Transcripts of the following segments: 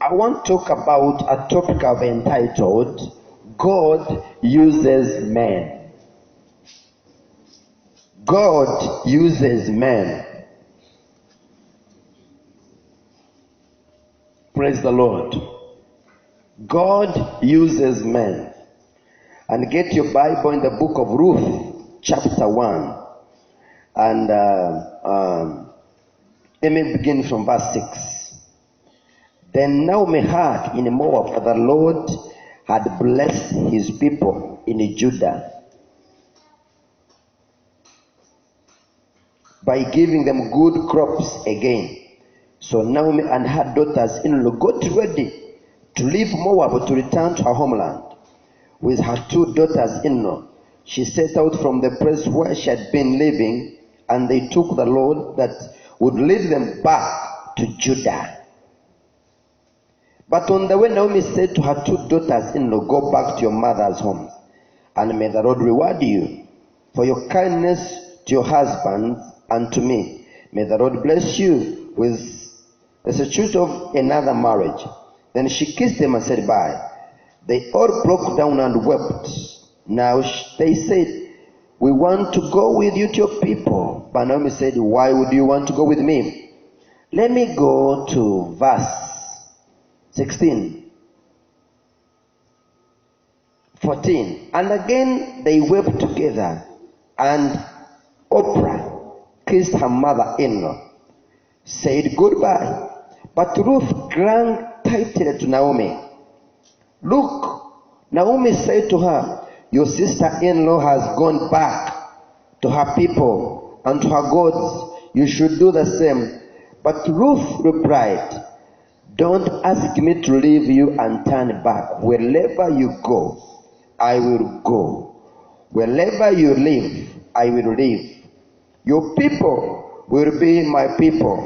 I want to talk about a topic I've entitled, God uses men. God uses men. Praise the Lord. God uses men. And get your Bible in the book of Ruth, chapter 1. And let me begin from verse 6. Then Naomi heard in Moab that the Lord had blessed his people in Judah by giving them good crops again. So Naomi and her daughters-in-law got ready to leave Moab to return to her homeland. With her two daughters-in-law, she set out from the place where she had been living, and they took the road that would lead them back to Judah. But on the way, Naomi said to her two daughters-in-law, "Go back to your mother's home, and may the Lord reward you for your kindness to your husband and to me. May the Lord bless you with the suit of another marriage." Then she kissed them and said bye. They all broke down and wept. Now they said, "We want to go with you to your people." But Naomi said, "Why would you want to go with me?" Let me go to verse 16. 14. And again they wept together, and Oprah kissed her mother-in-law, said goodbye. But Ruth clung tightly to Naomi. "Look," Naomi said to her, "your sister-in-law has gone back to her people and to her gods. You should do the same." But Ruth replied, "Don't ask me to leave you and turn back. Wherever you go, I will go. Wherever you live, I will live. Your people will be my people.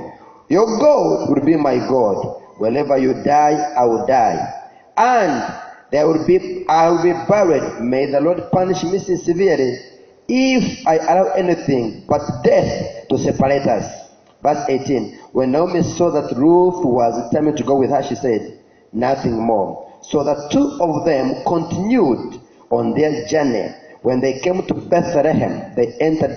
Your God will be my God. Wherever you die, I will die. And I will be buried. May the Lord punish me severely if I allow anything but death to separate us." Verse 18. When Naomi saw that Ruth was determined to go with her, she said nothing more. So the two of them continued on their journey. When they came to Bethlehem, they entered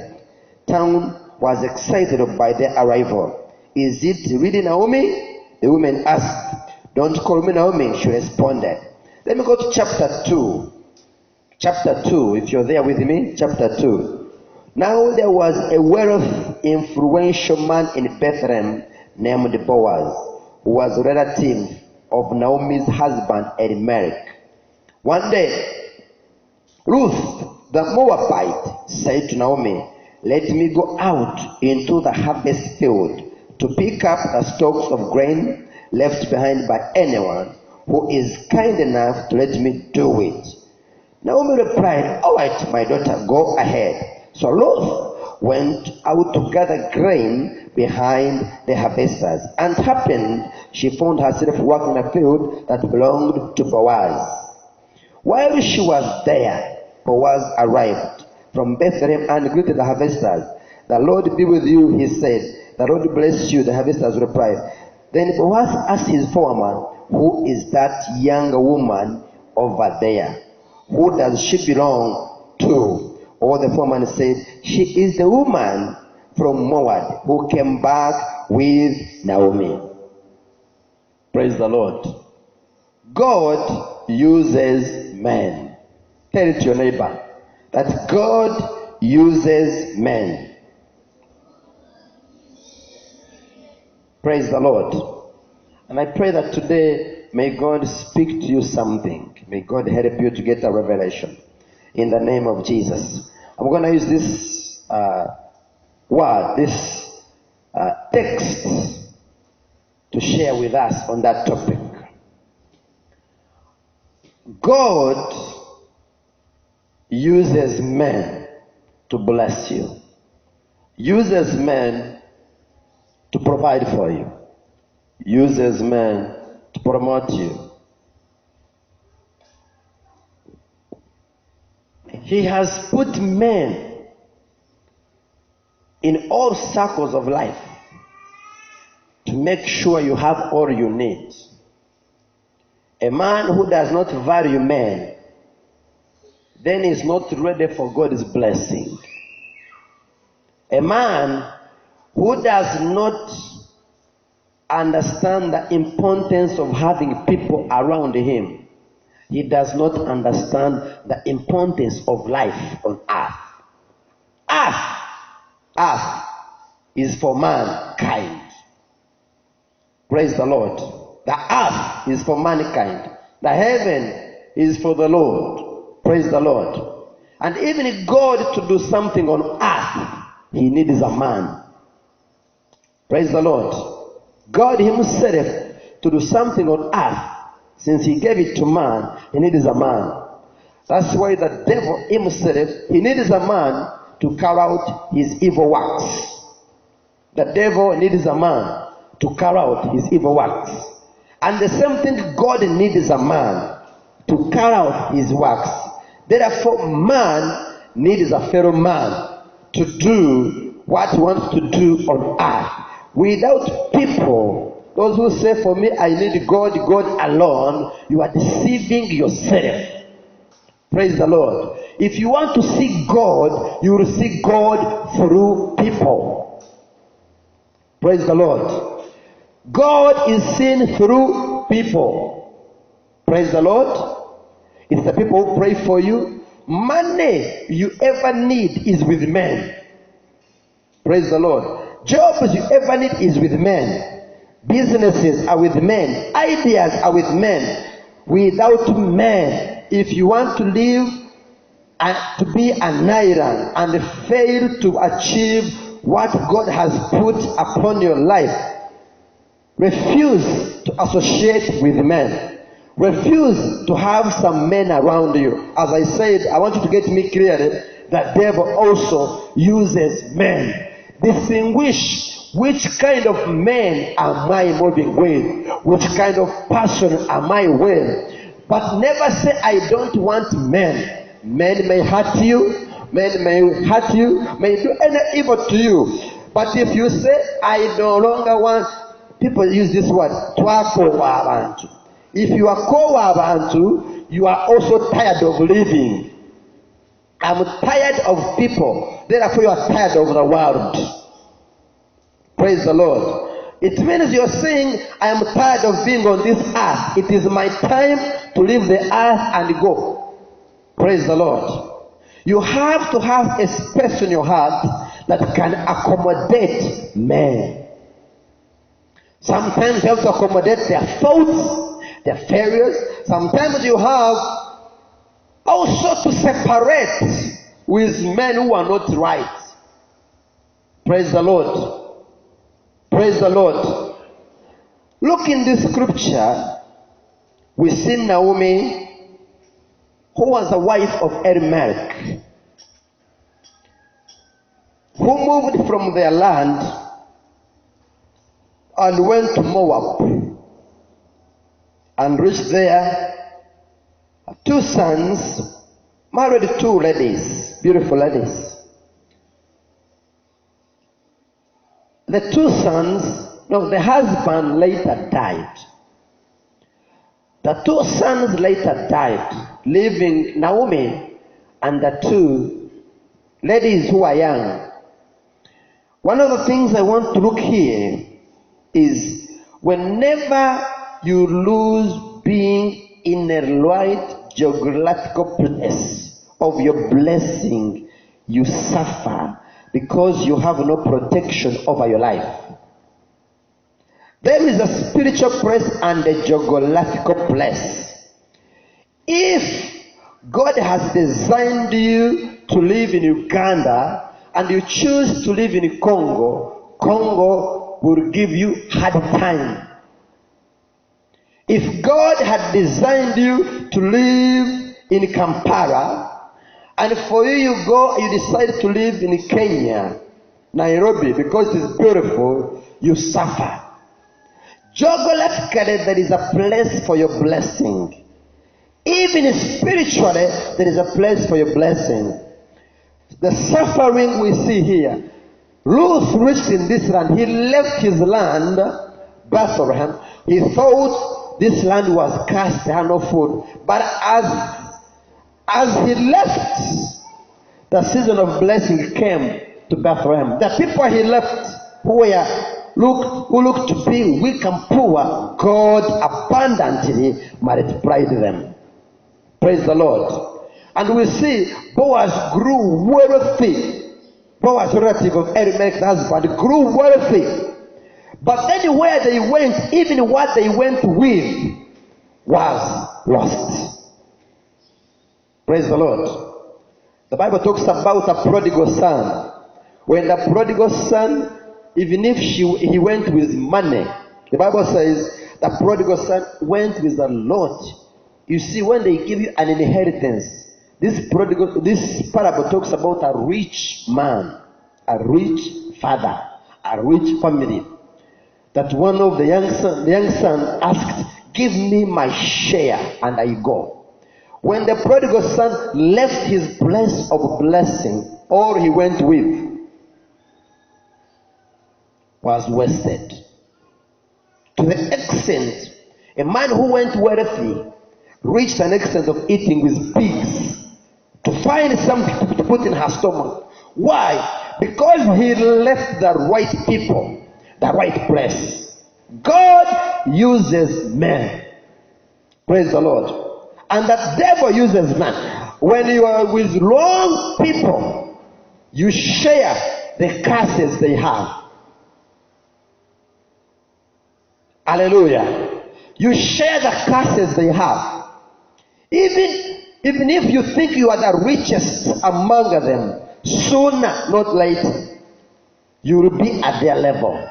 town, was excited by their arrival. "Is it really Naomi?" the women asked. "Don't call me Naomi," she responded. Let me go to chapter 2. Chapter 2, if you're there with me, chapter 2. Now there was a wealthy, influential man in Bethlehem named Boaz, who was a relative of Naomi's husband Elimelech. One day, Ruth the Moabite said to Naomi, "Let me go out into the harvest field to pick up the stalks of grain left behind by anyone who is kind enough to let me do it." Naomi replied, "All right, my daughter, go ahead." So Ruth went out to gather grain behind the harvesters, and happened she found herself working in a field that belonged to Boaz. While she was there, Boaz arrived from Bethlehem and greeted the harvesters. "The Lord be with you," he said. "The Lord bless you," the harvesters replied. Then Boaz asked his foreman, "Who is that young woman over there? Who does she belong to?" Or the foreman said, "She is the woman from Moab who came back with Naomi." Praise the Lord. God uses men. Tell it to your neighbor that God uses men. Praise the Lord. And I pray that today may God speak to you something. May God help you to get a revelation. In the name of Jesus. I'm going to use this word, this text to share with us on that topic. God uses men to bless you. Uses men to provide for you. Uses men to promote you. He has put men in all circles of life to make sure you have all you need. A man who does not value men, then is not ready for God's blessing. A man who does not understand the importance of having people around him, he does not understand the importance of life on earth. Earth is for mankind. Praise the Lord. The earth is for mankind. The heaven is for the Lord. Praise the Lord. And even if God to do something on earth, he needs a man. Praise the Lord. God himself to do something on earth, since he gave it to man, he needs a man. That's why the devil himself, he needs a man to carry out his evil works. The devil needs a man to carry out his evil works. And the same thing, God needs a man to carry out his works. Therefore, man needs a fellow man to do what he wants to do on earth. Without people, those who say, for me, I need God, God alone, you are deceiving yourself. Praise the Lord. If you want to see God, you will see God through people. Praise the Lord. God is seen through people. Praise the Lord. It's the people who pray for you. Money you ever need is with men. Praise the Lord. Jobs you ever need is with men. Businesses are with men. Ideas are with men. Without men, if you want to live and to be an island and fail to achieve what God has put upon your life, refuse to associate with men. Refuse to have some men around you. As I said, I want you to get me clearly, the devil also uses men. Distinguish which kind of men am I moving with, which kind of person am I with. But never say I don't want men. Men may hurt you, men may hurt you, may do any evil to you. But if you say I no longer want, people use this word, twakowa abantu. If you are kowa abantu, you are also tired of living. I'm tired of people, therefore you are tired of the world. Praise the Lord. It means you're saying, I am tired of being on this earth. It is my time to leave the earth and go. Praise the Lord. You have to have a space in your heart that can accommodate men. Sometimes you have to accommodate their thoughts, their failures. Sometimes you have also to separate with men who are not right. Praise the Lord. Praise the Lord. Look in this scripture, we see Naomi, who was the wife of Elimelech, who moved from their land and went to Moab and reached there. Two sons, married two ladies, beautiful ladies. The two sons, no, the husband later died. The two sons later died, leaving Naomi and the two ladies who are young. One of the things I want to look here is whenever you lose being in a right geographical place of your blessing, you suffer because you have no protection over your life. There is a spiritual place and a geographical place. If God has designed you to live in Uganda and you choose to live in Congo, Congo will give you hard time. If God had designed you to live in Kampala, and for you go, you decide to live in Kenya, Nairobi, because it's beautiful, you suffer. Geographically, there is a place for your blessing. Even spiritually, there is a place for your blessing. The suffering we see here. Ruth reached in this land. He left his land, Bethlehem. He thought this land was cursed, they had no food. But as he left, the season of blessing came to Bethlehem. The people he left who looked to be weak and poor, God abundantly multiplied them. Praise the Lord. And we see Boaz grew wealthy. Boaz, relative of Elimelech's husband, grew wealthy. But anywhere they went, even what they went with was lost. Praise the Lord. The Bible talks about a prodigal son. When the prodigal son, even if he went with money, the Bible says the prodigal son went with a lot. You see, when they give you an inheritance, this parable talks about a rich man, a rich father, a rich family. That one of the young son asked, give me my share, and I go. When the prodigal son left his place of blessing, all he went with was wasted. To the extent, a man who went wealthy reached an extent of eating with pigs to find something to put in her stomach. Why? Because he left the right people, the right place. God uses men. Praise the Lord. And the devil uses man. When you are with wrong people, you share the curses they have. Hallelujah. You share the curses they have. Even if you think you are the richest among them, sooner, not later, you will be at their level.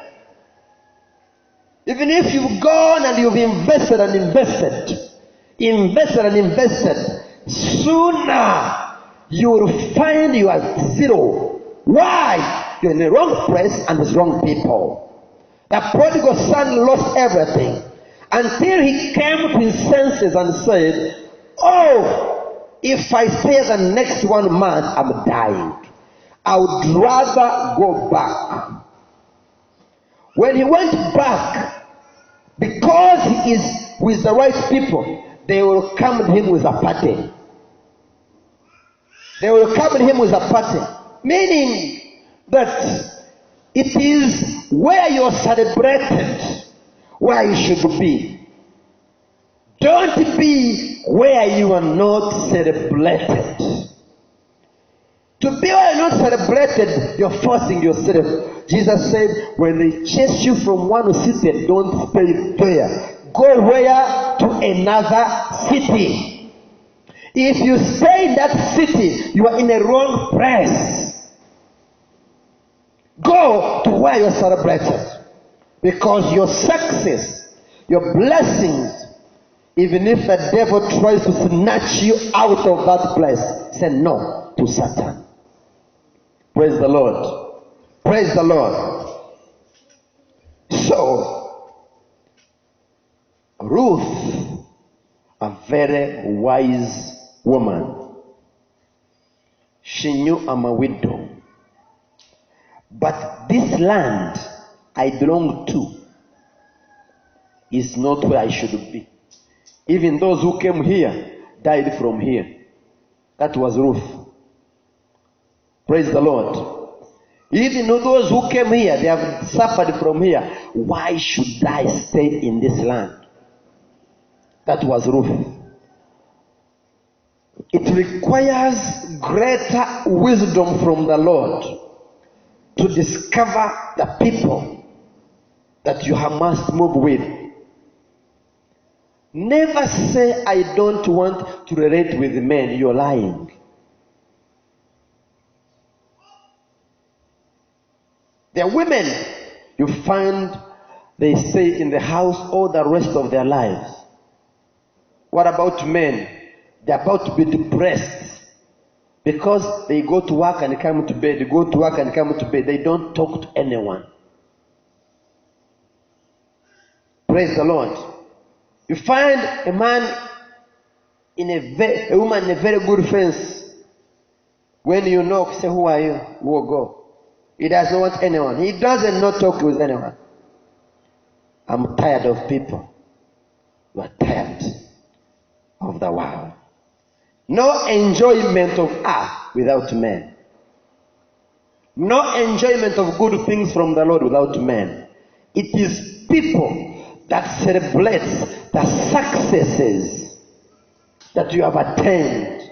Even if you've gone and you've invested, sooner you will find you are zero. Why? You're in the wrong place and with wrong people. The prodigal son lost everything until he came to his senses and said, oh, if I stay the next 1 month, I'm dying. I would rather go back. When he went back, because he is with the right people, they will come to him with a party. They will come to him with a party. Meaning that it is where you're celebrated, where you should be. Don't be where you are not celebrated. To be where you're not celebrated, you're forcing yourself. Jesus said, when they chase you from one city, don't stay there. Go where? To another city. If you stay in that city, you are in a wrong place. Go to where you're celebrated. Because your success, your blessings, even if the devil tries to snatch you out of that place, say no to Satan. Praise the Lord. Praise the Lord. So, Ruth, a very wise woman, she knew I'm a widow. But this land I belong to is not where I should be. Even those who came here died from here. That was Ruth. Praise the Lord. Even those who came here, they have suffered from here. Why should I stay in this land? That was Ruth. It requires greater wisdom from the Lord to discover the people that you must move with. Never say, I don't want to relate with men. You're lying. There are women you find they stay in the house all the rest of their lives. What about men? They're about to be depressed because they go to work and come to bed. They go to work and come to bed. They don't talk to anyone. Praise the Lord. You find a man a woman in a very good fence. When you knock, say, who are you? We'll go. He does not want anyone. He doesn't not talk with anyone. I'm tired of people. You are tired of the world. No enjoyment of earth without men. No enjoyment of good things from the Lord without men. It is people that celebrate the successes that you have attained.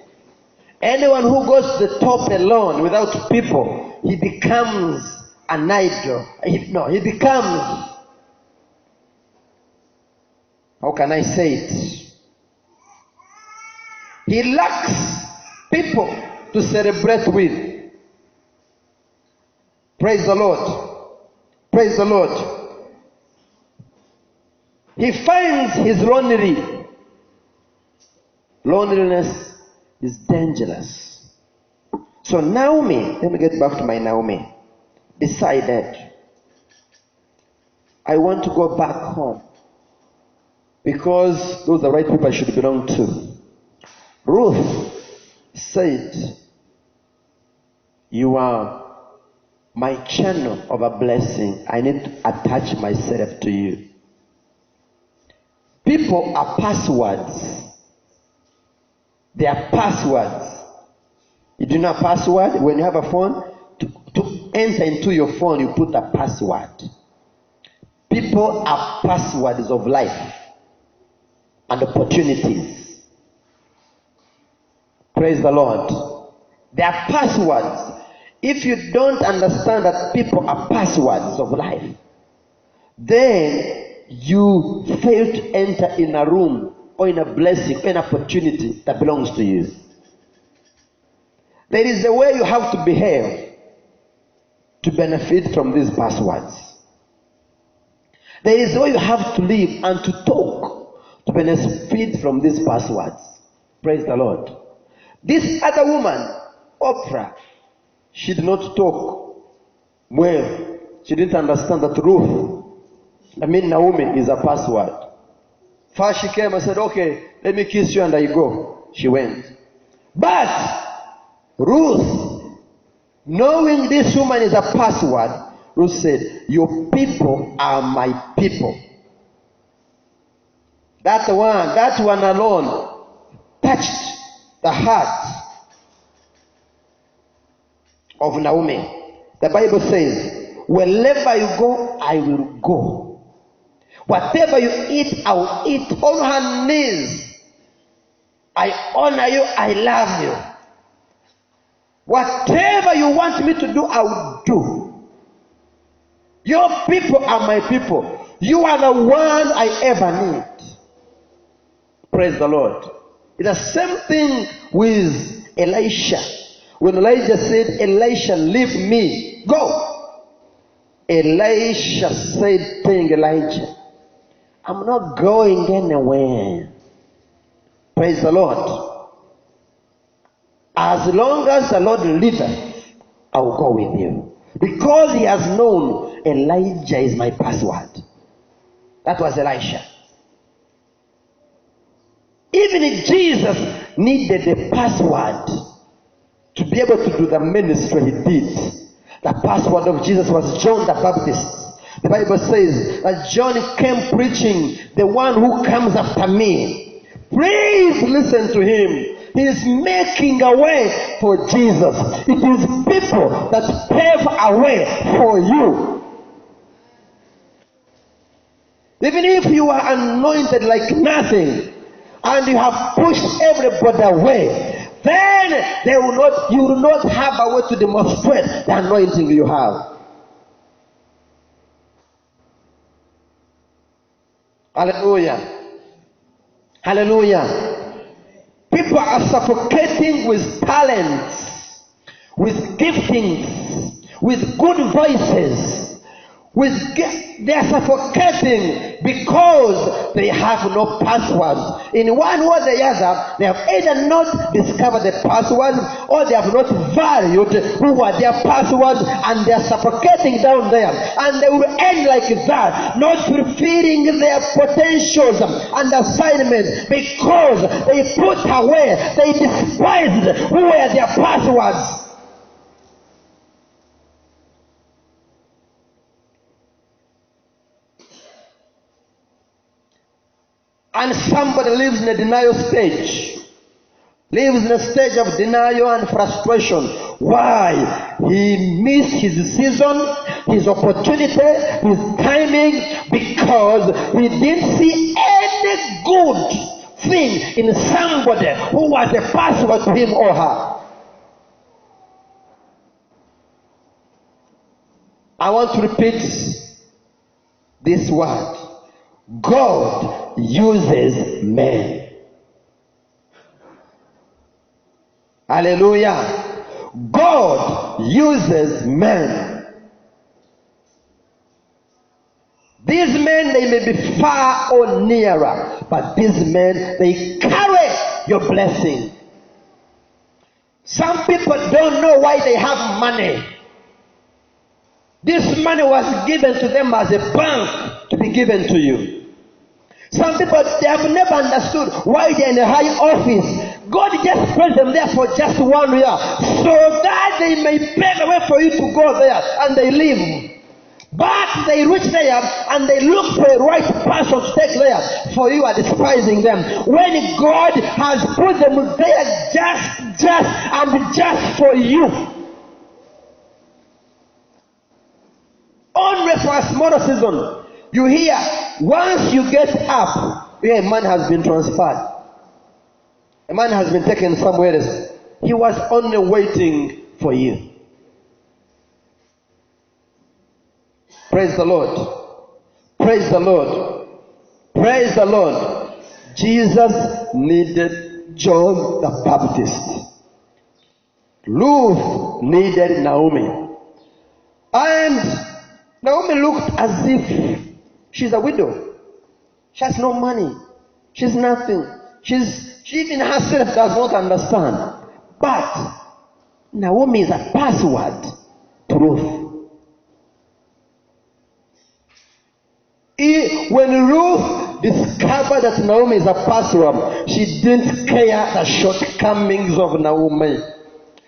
Anyone who goes to the top alone without people, he becomes an idol. He becomes, how can I say it? He lacks people to celebrate with. Praise the Lord. Praise the Lord. He finds his lonely. Loneliness is dangerous. So Naomi, let me get back to my Naomi, decided, I want to go back home because those are the right people I should belong to. Ruth said, you are my channel of a blessing. I need to attach myself to you. People are passwords. They are passwords. You do know a password? When you have a phone, to enter into your phone, you put a password. People are passwords of life and opportunities. Praise the Lord. They are passwords. If you don't understand that people are passwords of life, then you fail to enter in a room or in a blessing or an opportunity that belongs to you. There is a way you have to behave to benefit from these passwords. There is a way you have to live and to talk to benefit from these passwords. Praise the Lord. This other woman, Oprah, she did not talk well. She didn't understand that Naomi is a password. First she came and said, okay, let me kiss you and I go. She went. But Ruth, knowing this woman is a password, Ruth said, your people are my people. That one alone touched the heart of Naomi. The Bible says, wherever you go, I will go. Whatever you eat, I will eat. On her knees, I honor you, I love you. Whatever you want me to do, I will do. Your people are my people. You are the one I ever need. Praise the Lord. It's the same thing with Elisha. When Elijah said, Elisha, leave me, go. Elisha said, telling Elijah, I'm not going anywhere. Praise the Lord. As long as the Lord liveth, I will go with you. Because he has known Elijah is my password. That was Elisha. Even if Jesus needed a password to be able to do the ministry he did, the password of Jesus was John the Baptist. The Bible says that John came preaching, the one who comes after me. Please listen to him. He is making a way for Jesus. It is people that pave a way for you. Even if you are anointed like nothing, and you have pushed everybody away, then you will not have a way to demonstrate the anointing you have. Hallelujah. Hallelujah. People are suffocating with talents, with giftings, with good voices. They are suffocating because they have no passwords. In one way or the other, they have either not discovered the passwords or they have not valued who are their passwords, and they are suffocating down there. And they will end like that, not fulfilling their potentials and assignments because they put away, they despised who were their passwords. And somebody lives in a denial stage. Lives in a stage of denial and frustration. Why? He missed his season, his opportunity, his timing, because he didn't see any good thing in somebody who was a password to him or her. I want to repeat this word. God uses men. Hallelujah. God uses men. These men, they may be far or nearer, but these men, they carry your blessing. Some people don't know why they have money. This money was given to them as a bank to be given to you. Some people, they have never understood why they're in a high office. God just put them there for just 1 year so that they may pave the way for you to go there, and they leave. But they reach there and they look for a right person to take there, for you are despising them. When God has put them there just for you. Only for a smaller season. You hear, once you get up, a man has been transferred. A man has been taken somewhere else. He was only waiting for you. Praise the Lord. Praise the Lord. Praise the Lord. Jesus needed John the Baptist. Ruth needed Naomi. And Naomi looked as if she's a widow. She has no money. She's nothing. She even herself does not understand. But Naomi is a password to Ruth. When Ruth discovered that Naomi is a password, she didn't care the shortcomings of Naomi.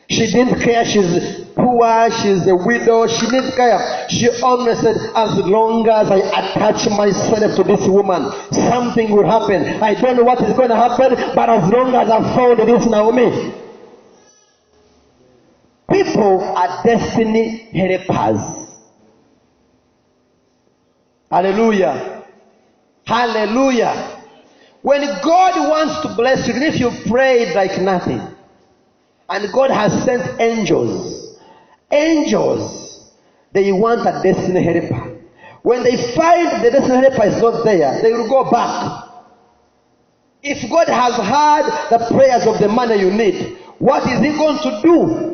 She didn't care she's poor, she's a widow. She didn't care. She only said, as long as I attach myself to this woman, something will happen. I don't know what is going to happen, but as long as I found this Naomi. People are destiny helpers. Hallelujah. Hallelujah. When God wants to bless you, even if you prayed like nothing, and God has sent angels, they want a destiny helper. When they find the destiny helper is not there, they will go back. If God has heard the prayers of the man you need, what is he going to do?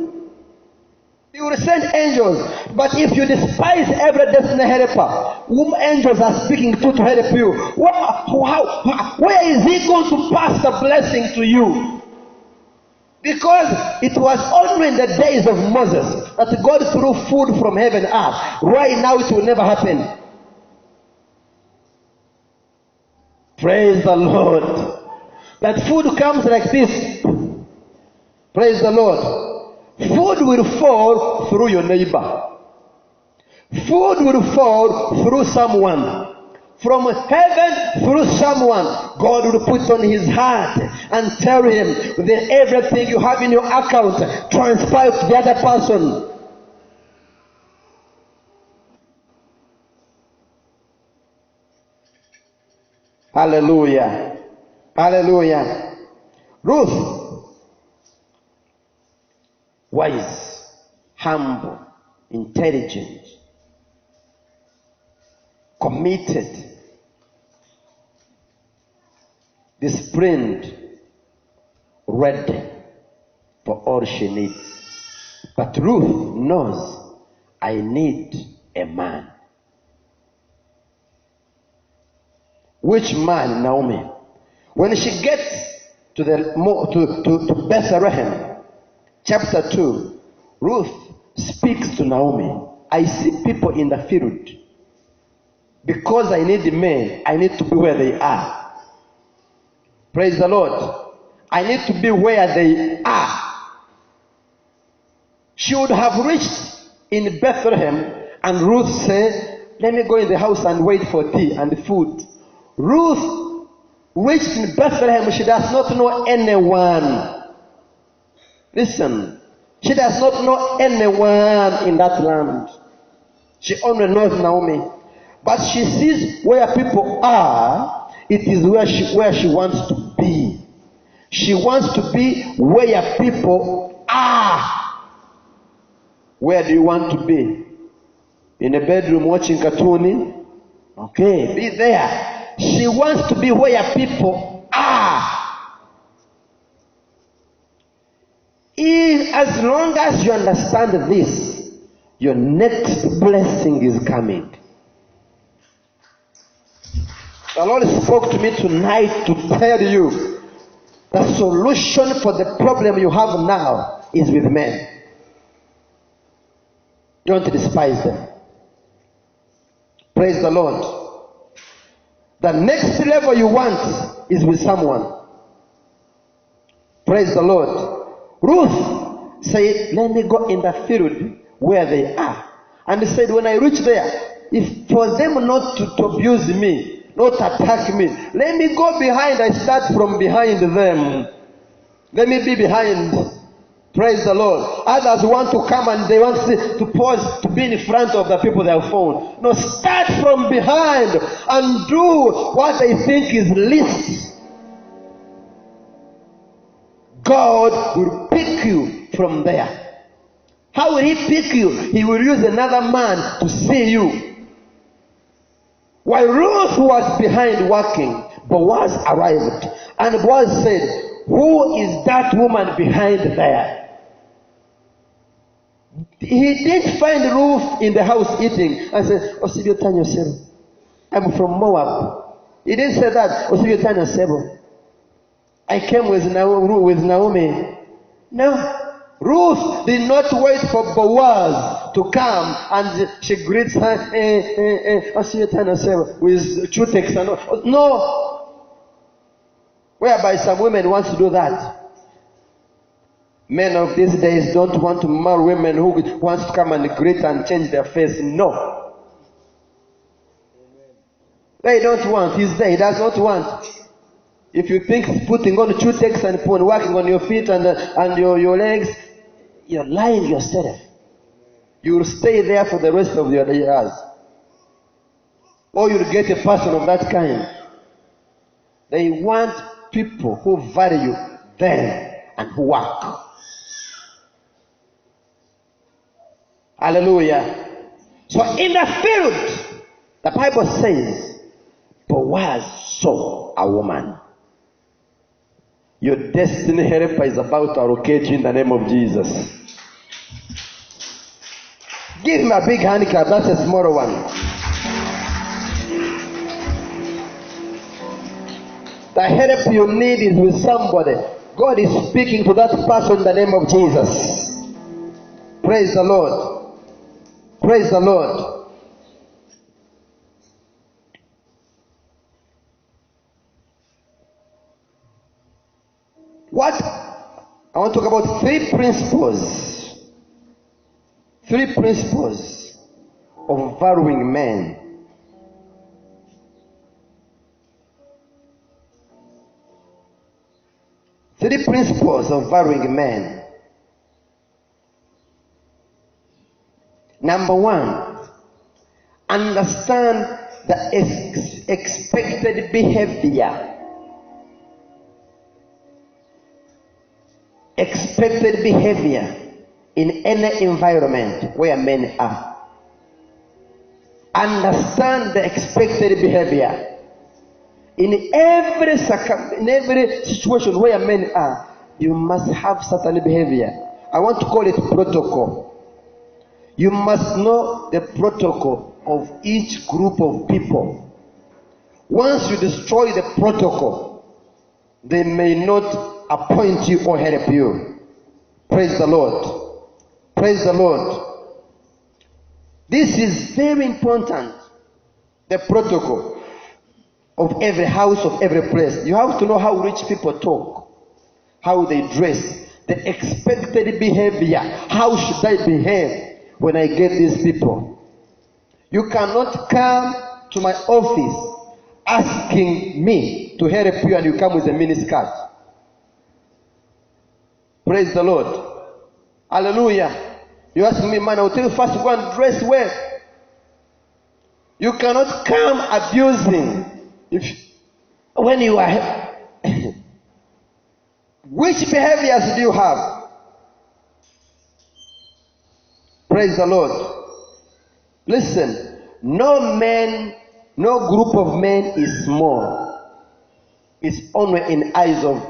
He will send angels. But if you despise every destiny helper whom angels are speaking to help you, where is he going to pass the blessing to you? Because it was only in the days of Moses that God threw food from heaven up. Right now it will never happen. Praise the Lord. That food comes like this. Praise the Lord. Food will fall through your neighbor. Food will fall through someone. From heaven through someone. God will put on his heart and tell him that everything you have in your account transfer to the other person. Hallelujah. Hallelujah. Ruth, wise, humble, intelligent, committed, disciplined, ready for all she needs. But Ruth knows, I need a man. Which man? Naomi. When she gets to Bethlehem, chapter 2, Ruth speaks to Naomi. I see people in the field. Because I need the men, I need to be where they are. Praise the Lord. I need to be where they are. She would have reached in Bethlehem, and Ruth said, let me go in the house and wait for tea and food. Ruth reached in Bethlehem, she does not know anyone. Listen, she does not know anyone in that land. She only knows Naomi. But she sees where people are, it is where she wants to be. She wants to be where people are. Where do you want to be? In a bedroom watching cartoon? Okay, be there. She wants to be where people are. As long as you understand this, your next blessing is coming. The Lord spoke to me tonight to tell you the solution for the problem you have now is with men. Don't despise them. Praise the Lord. The next level you want is with someone. Praise the Lord. Ruth said, let me go in the field where they are. And he said, when I reach there, if for them not to abuse me, not attack me, let me go behind. I start from behind them. Let me be behind. Praise the Lord. Others want to come and they want to pause to be in front of the people they have found. No, start from behind and do what they think is least. God will pick you from there. How will he pick you? He will use another man to see you. While Ruth was behind working, Boaz arrived. And Boaz said, who is that woman behind there? He didn't find Ruth in the house eating and said, Osibio Tanya Sebo, I'm from Moab. He didn't say that, Osibio Tanya Sebo, I came with Naomi. No. Ruth did not wait for Boaz to come and she greets her with Chutex and all. No. Whereby some women want to do that. Men of these days don't want to marry women who want to come and greet and change their face. No. They don't want. He's there. He does not want. If you think putting on Chutex and working on your feet and your legs, you're lying yourself. You will stay there for the rest of your years. Or you'll get a person of that kind. They want people who value them and who work. Hallelujah. So in the field, the Bible says, Boaz saw a woman. Your destiny helper is about to locate you in the name of Jesus. Give him a big hand clap. That's a smaller one. The help you need is with somebody. God is speaking to that person in the name of Jesus. Praise the Lord. Praise the Lord. What? I want to talk about three principles. Three principles of valuing men. Three principles of valuing men. Number one, understand the expected behavior. Expected behavior in any environment where men are. Understand the expected behavior. In every situation where men are, you must have certain behavior. I want to call it protocol. You must know the protocol of each group of people. Once you destroy the protocol, they may not appoint you or help you. Praise the Lord. Praise the Lord. This is very important. The protocol of every house, of every place. You have to know how rich people talk, how they dress, the expected behavior. How should I behave when I get these people? You cannot come to my office asking me to help you and you come with a miniskirt. Praise the Lord. Hallelujah. You ask me, man, I will tell you first, go and dress well. You cannot come abusing. When you are... Which behaviors do you have? Praise the Lord. Listen, no group of men is small. It's only in eyes of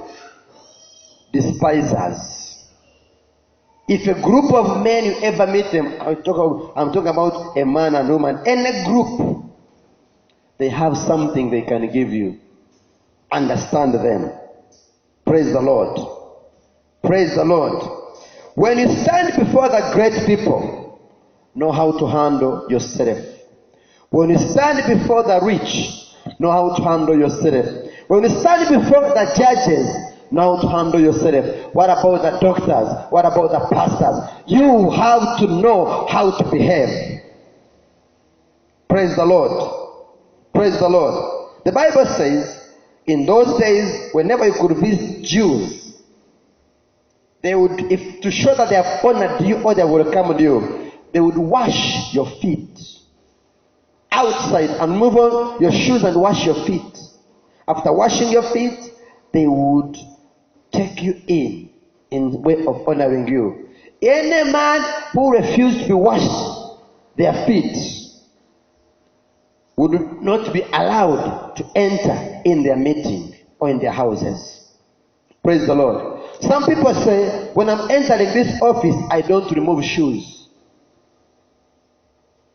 despisers. If a group of men, you ever meet them, I'm talking about a man and woman, any group, they have something they can give you. Understand them. Praise the Lord. Praise the Lord. When you stand before the great people, know how to handle yourself. When you stand before the rich, know how to handle yourself. When you stand before the judges, know how to handle yourself. What about the doctors? What about the pastors? You have to know how to behave. Praise the Lord. Praise the Lord. The Bible says, in those days, whenever you could visit Jews, they would, if to show that they have honored you or they will come to you, they would wash your feet outside and move on your shoes and wash your feet. After washing your feet, they would take you in way of honoring you. Any man who refused to be washed their feet would not be allowed to enter in their meeting or in their houses. Praise the Lord. Some people say, when I'm entering this office, I don't remove shoes.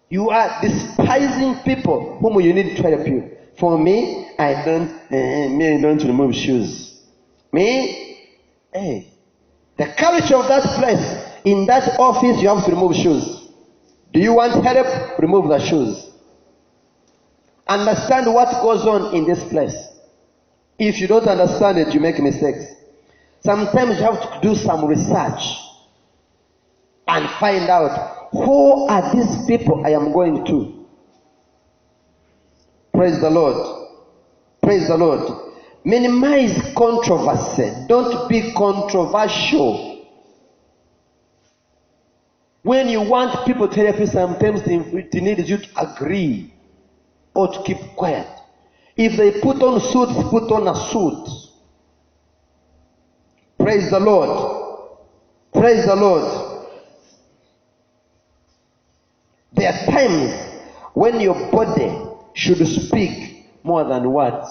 You are despising people whom you need to help you. For me, I don't remove shoes. Me, the culture of that place, in that office, you have to remove shoes. Do you want help? Remove the shoes. Understand what goes on in this place. If you don't understand it, you make mistakes. Sometimes you have to do some research and find out, who are these people I am going to? Praise the Lord. Praise the Lord. Minimize controversy. Don't be controversial. When you want people to help you, sometimes it needs you to agree or to keep quiet. If they put on suits, put on a suit. Praise the Lord. Praise the Lord. There are times when your body should speak more than words.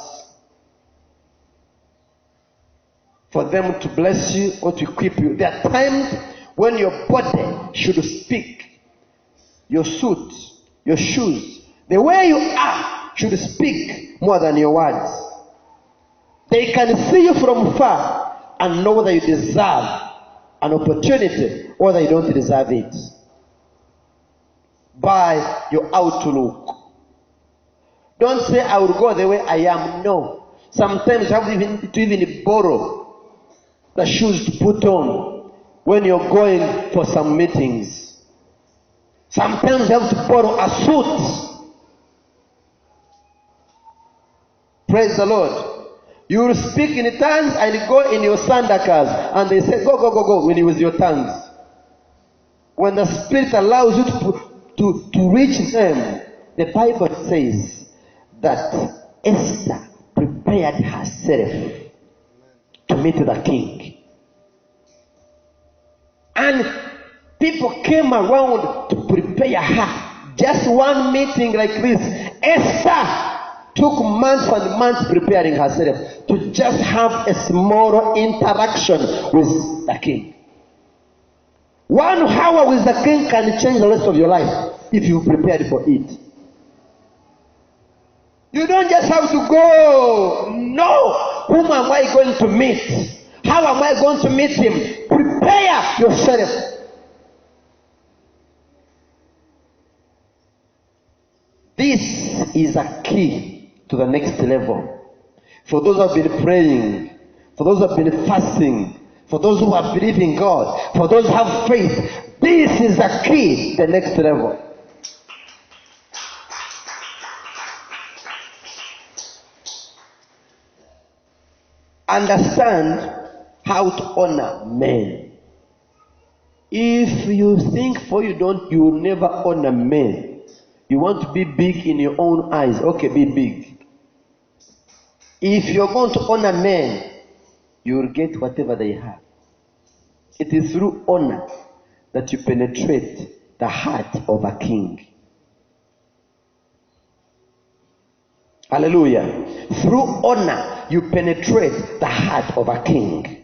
For them to bless you or to equip you. There are times when your body should speak. Your suit, your shoes, the way you are should speak more than your words. They can see you from far and know whether you deserve an opportunity or whether you don't deserve it. By your outlook. Don't say, I will go the way I am. No. Sometimes you have to even borrow the shoes to put on when you're going for some meetings. Sometimes you have to borrow a suit. Praise the Lord. You will speak in tongues and go in your sandals, and they say, go, go, go, go, when you use your tongues. When the Spirit allows you to reach them, the Bible says that Esther prepared herself to meet the king. And people came around to prepare her. Just one meeting like this, Esther took months and months preparing herself to just have a small interaction with the king. 1 hour with the king can change the rest of your life if you prepared for it. You don't just have to go. No. Whom am I going to meet? How am I going to meet him? Prepare yourself. This is a key to the next level. For those who have been praying, for those who have been fasting, for those who have believed in God, for those who have faith, this is a key to the next level. understand how to honor men. If you think you will never honor men, you want to be big in your own eyes, okay, be big. If you're going to honor men, you will get whatever they have. It is through honor that you penetrate the heart of a king. Hallelujah. Through honor, you penetrate the heart of a king.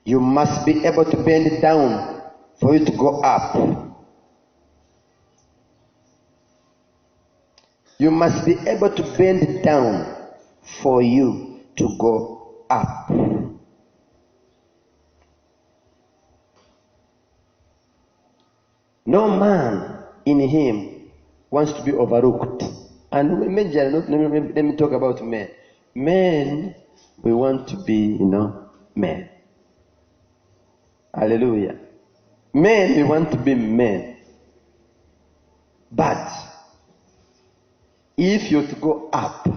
You must be able to bend down for you to go up. You must be able to bend down for you to go up. No man in him wants to be overlooked. And let me talk about men. Men, we want to be, men. Hallelujah. Men, we want to be men. But if you're to go up,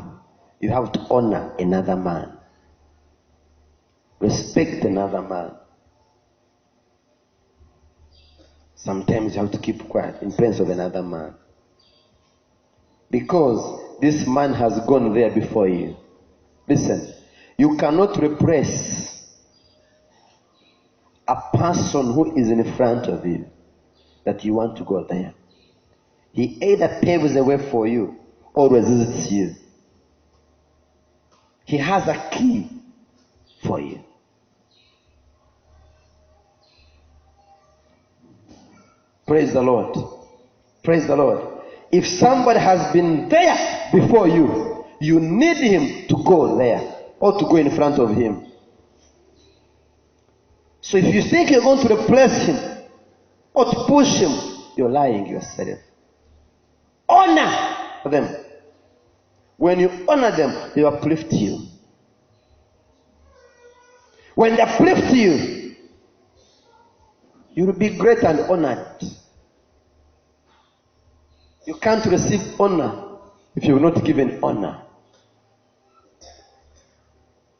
you have to honor another man. Respect another man. Sometimes you have to keep quiet in presence of another man. Because this man has gone there before you. Listen, you cannot repress a person who is in front of you that you want to go there. He either paves the way for you or resists you. He has a key for you. Praise the Lord. Praise the Lord. If somebody has been there before you, you need him to go there or to go in front of him. So if you think you're going to replace him or to push him, you're lying yourself. Honor them. When you honor them, they uplift you. When they uplift you, you will be great and honored. You can't receive honor if you're not given honor.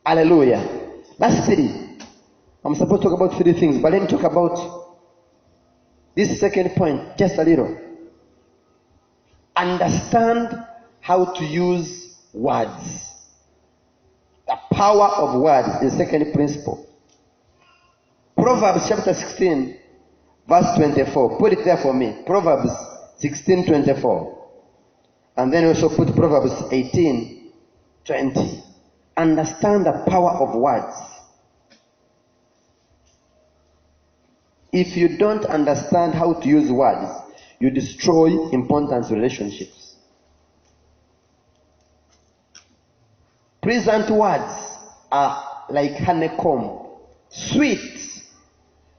Hallelujah. That's 3. I'm supposed to talk about 3 things, but let me talk about this second point just a little. Understand how to use words. The power of words is the second principle. Proverbs chapter 16, verse 24. Put it there for me. Proverbs 16:24. And then also put Proverbs 18:20. Understand the power of words. If you don't understand how to use words, you destroy important relationships. Pleasant words are like honeycomb, sweet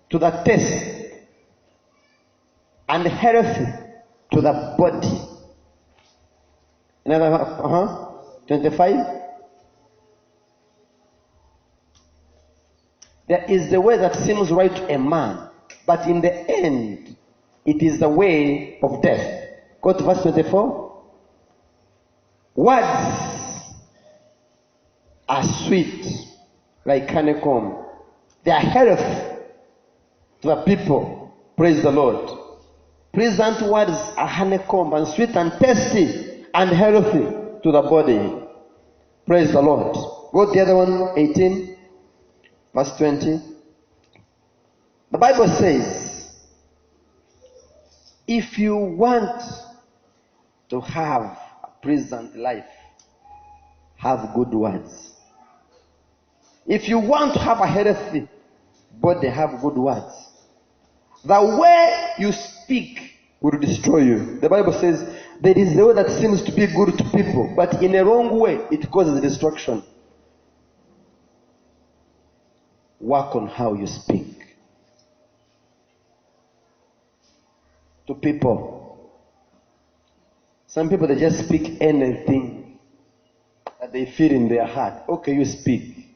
to the taste and healthy to the body. Another 25. There is the way that seems right to a man, but in the end, it is the way of death. Go to verse 24. Words are sweet like honeycomb. They are health to the people. Praise the Lord. Pleasant words are honeycomb and sweet and tasty and healthy to the body. Praise the Lord. Go to the other one, 18, verse 20. The Bible says, if you want to have a pleasant life, have good words. If you want to have a healthy body, have good words. The way you speak will destroy you. The Bible says there is the way that seems to be good to people, but in a wrong way, it causes destruction. Work on how you speak to people. Some people, they just speak anything that they feel in their heart. Okay, you speak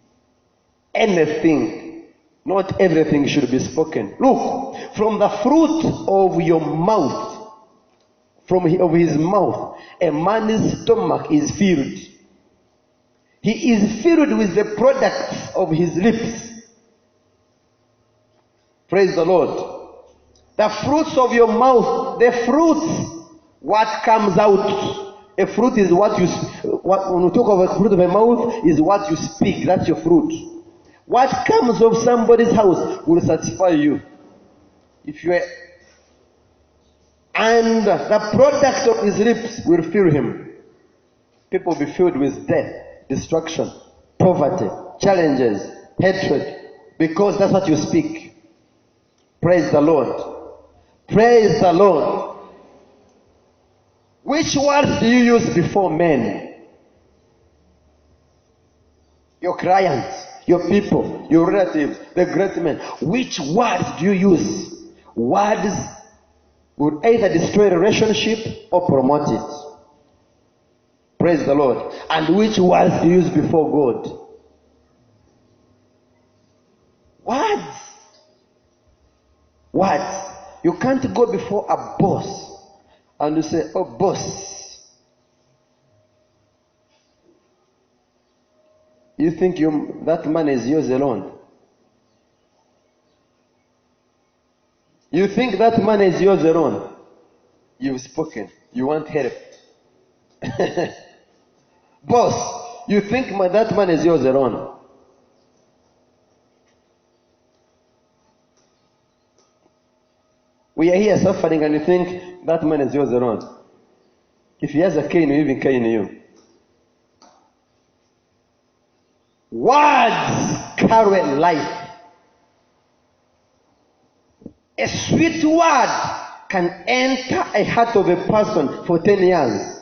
anything Not everything should be spoken. Look, from the fruit of your mouth, of his mouth, a man's stomach is filled. He is filled with the products of his lips. Praise the Lord. The fruits of your mouth, the fruits, what comes out. A fruit is when we talk of a fruit of a mouth, is what you speak. That's your fruit. What comes of somebody's house will satisfy you. And the product of his lips will fill him. People will be filled with death, destruction, poverty, challenges, hatred, because that's what you speak. Praise the Lord. Praise the Lord. Which words do you use before men? Your clients, your people, your relatives, the great men. Which words do you use? Words would either destroy a relationship or promote it. Praise the Lord. And which words do you use before God? Words. Words. You can't go before a boss and you say, "Oh, boss, you think that money is yours alone? You think that money is yours alone? You've spoken. You want help." Boss, you think that money is yours alone? We are here suffering and you think that man is yours alone. If he has a cane, he will even cane you. Words carry life. A sweet word can enter a heart of a person for 10 years.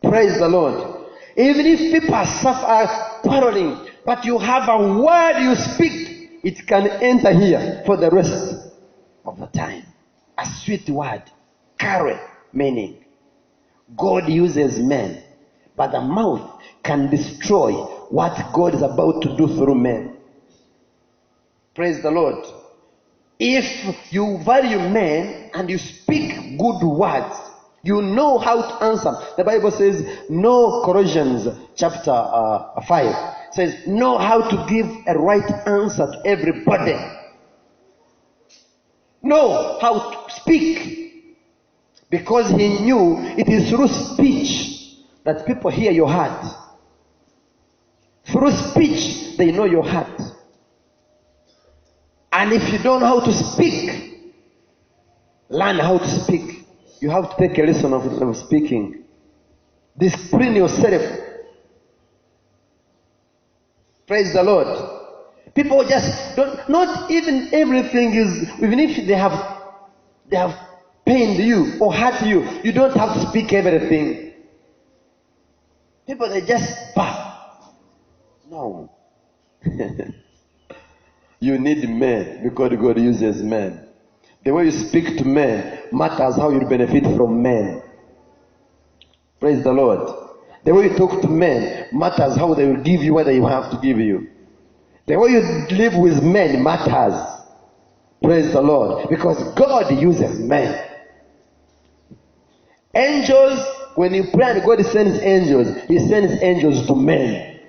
Praise the Lord. Even if people are quarreling, but you have a word you speak, it can enter here for the rest of the time. A sweet word carry meaning. God uses men, but the mouth can destroy what God is about to do through men. Praise the Lord. If you value men and you speak good words, you know how to answer. The Bible says, no, Colossians chapter 5 says, know how to give a right answer to everybody. Know how to speak, because he knew it is through speech that people hear your heart. Through speech they know your heart. And if you don't know how to speak, learn how to speak. You have to take a lesson of speaking. Discipline yourself. Praise the Lord. People just don't, not even everything is, even if they have pained you or hurt you, you don't have to speak everything. People, they just bow. No. You need men because God uses men. The way you speak to men matters how you benefit from men. Praise the Lord. The way you talk to men matters how they will give you what they have to give you. The way you live with men matters. Praise the Lord. Because God uses men. Angels, when you pray and God sends angels, he sends angels to men.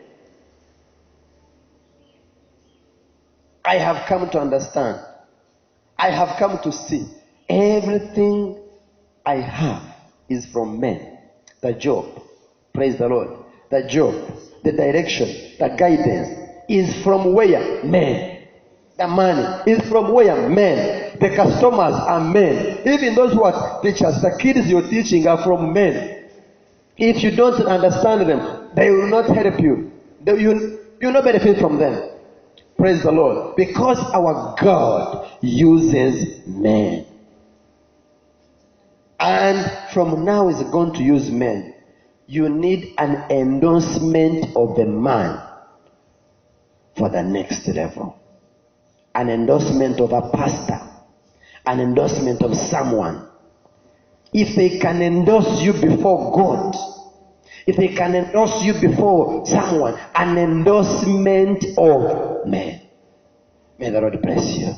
I have come to understand. I have come to see. Everything I have is from men. The job. Praise the Lord. The job, the direction, the guidance is from where? Men. The money is from where? Men. The customers are men. Even those who are teachers, the kids you're teaching are from men. If you don't understand them, they will not help you. You will not benefit from them. Praise the Lord. Because our God uses men. And from now is going to use men. You need an endorsement of a man for the next level. An endorsement of a pastor. An endorsement of someone. If they can endorse you before God, if they can endorse you before someone, an endorsement of men. May the Lord bless you.